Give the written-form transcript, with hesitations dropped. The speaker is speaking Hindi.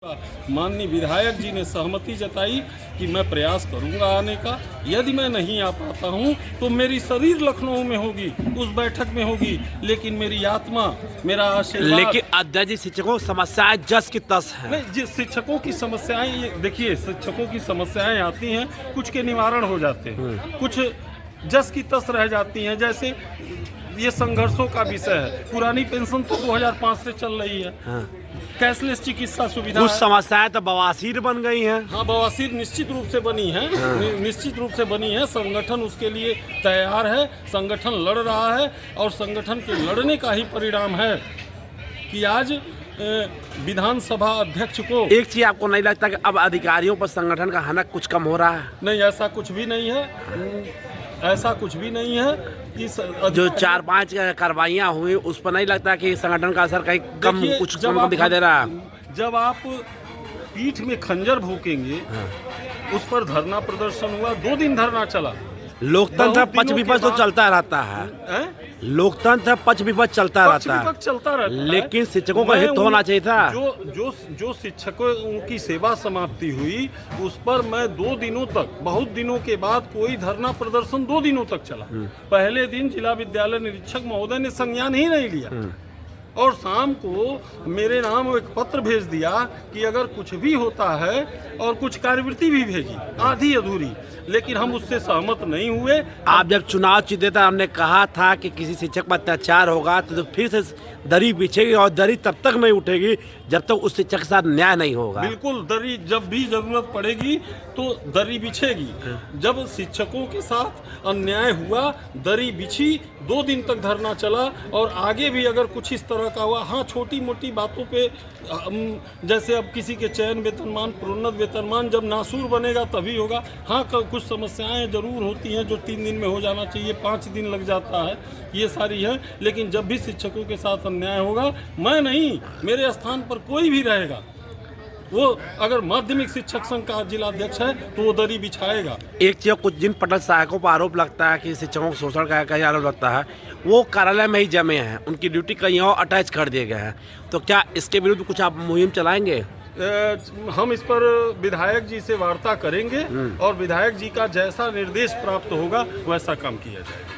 माननीय विधायक जी ने सहमति जताई कि मैं प्रयास करूंगा आने का। यदि मैं नहीं आ पाता हूं तो मेरी शरीर लखनऊ में होगी, उस बैठक में होगी, लेकिन मेरी आत्मा, मेरा आशीर्वाद। लेकिन अध्यक्ष जी, शिक्षकों की समस्याएं जस की तस है। नहीं, जिस शिक्षकों की समस्याएं, देखिए शिक्षकों की समस्याएं आती हैं, कुछ के निवारण हो जाते हैं, कुछ जस की तस रह जाती हैं। जैसे ये संघर्षों का विषय है। पुरानी पेंशन तो 2005 से चल रही है। कैशलेस चिकित्सा सुविधा, कुछ समस्याएं तो बवासीर बन गई हैं। हाँ, बवासीर निश्चित रूप से बनी है। निश्चित रूप से बनी है। संगठन उसके लिए तैयार है, संगठन लड़ रहा है और संगठन के लड़ने का ही परिणाम है कि आज विधानसभा अध्यक्ष को। एक चीज आपको नहीं लगता कि अब अधिकारियों पर संगठन का हनक कुछ कम हो रहा है? नहीं, ऐसा कुछ भी नहीं है। ऐसा कुछ भी नहीं है। जो 4-5 कार्रवाइयाँ हुई उस पर नहीं लगता कि संगठन का असर कहीं कम कुछ कम दिखाई दे रहा है? जब आप पीठ में खंजर भोंकेंगे, उस पर धरना प्रदर्शन हुआ, 2 दिन धरना चला। लोकतंत्र पक्ष विपक्ष तो चलता रहता है। लोकतंत्र पक्ष विपक्ष चलता रहता है, लेकिन शिक्षकों का हित होना चाहिए था। जो शिक्षकों की सेवा समाप्ति हुई उस पर मैं 2 दिनों तक, बहुत दिनों के बाद कोई धरना प्रदर्शन 2 दिनों तक चला। पहले दिन जिला विद्यालय निरीक्षक महोदय ने संज्ञान ही नहीं लिया और शाम को मेरे नाम एक पत्र भेज दिया कि अगर कुछ भी होता है, और कुछ कार्यवृत्ति भी भेजी आधी अधूरी, लेकिन हम उससे सहमत नहीं हुए। आप जब चुनाव जीते थे, हमने कहा था कि किसी शिक्षक पर अत्याचार होगा तो फिर से दरी बिछेगी, और दरी तब तक नहीं उठेगी जब तक उस शिक्षक के साथ न्याय नहीं होगा। बिल्कुल, दरी जब भी जरूरत पड़ेगी तो दरी बिछेगी। जब शिक्षकों के साथ अन्याय हुआ, दरी बिछी, 2 दिन तक धरना चला। और आगे भी अगर कुछ इस तरह का हुआ, हाँ, छोटी मोटी बातों पे, जैसे अब किसी के चयन वेतनमान, प्रोन्नत वेतनमान जब नासूर बनेगा तभी होगा। हाँ, कुछ समस्याएं जरूर होती हैं जो 3 दिन में हो जाना चाहिए, 5 दिन लग जाता है, ये सारी है। लेकिन जब भी शिक्षकों के साथ अन्याय होगा, मैं नहीं, मेरे स्थान पर कोई भी रहेगा, वो अगर माध्यमिक शिक्षक संघ का जिलाध्यक्ष है तो वो दरी बिछाएगा। एक चीज, कुछ जिन पटल सहायकों पर आरोप लगता है कि शिक्षकों को शोषण का कहीं आरोप लगता है, वो कार्यालय में ही जमे हैं, उनकी ड्यूटी कहीं और अटैच कर दिए गए हैं, तो क्या इसके विरुद्ध कुछ आप मुहिम चलाएंगे? हम इस पर विधायक जी से वार्ता करेंगे और विधायक जी का जैसा निर्देश प्राप्त होगा वैसा काम किया जाएगा।